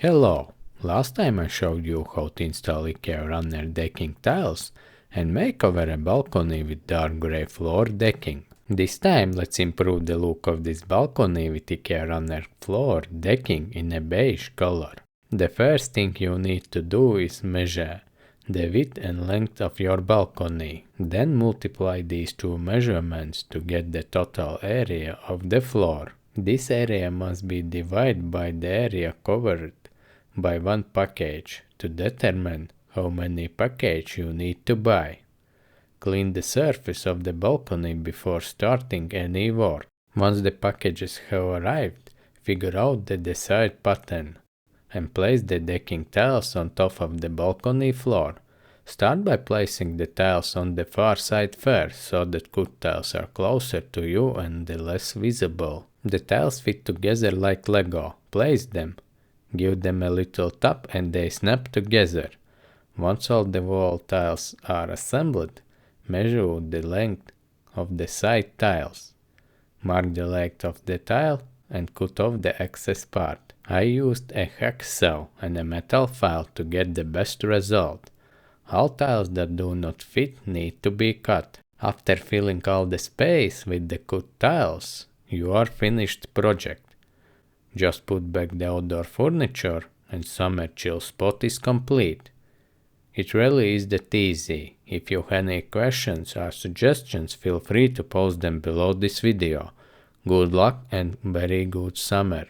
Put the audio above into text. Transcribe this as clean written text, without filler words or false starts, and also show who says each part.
Speaker 1: Hello! Last time I showed you how to install IKEA Runnen Decking Tiles and make over a balcony with dark grey floor decking. This time let's improve the look of this balcony with IKEA Runnen floor decking in a beige color. The first thing you need to do is measure the width and length of your balcony. Then multiply these two measurements to get the total area of the floor. This area must be divided by the area covered by one package to determine how many packages you need to buy. Clean the surface of the balcony before starting any work. Once the packages have arrived, figure out the desired pattern and place the decking tiles on top of the balcony floor. Start by placing the tiles on the far side first, so that cut tiles are closer to you and less visible. The tiles fit together like Lego. Place them. Give them a little tap and they snap together. Once all the wall tiles are assembled, measure the length of the side tiles. Mark the length of the tile and cut off the excess part. I used a hacksaw and a metal file to get the best result. All tiles that do not fit need to be cut. After filling all the space with the cut tiles, your finished project. Just put back the outdoor furniture and summer chill spot is complete. It really is that easy. If you have any questions or suggestions, feel free to post them below this video. Good luck and very good summer!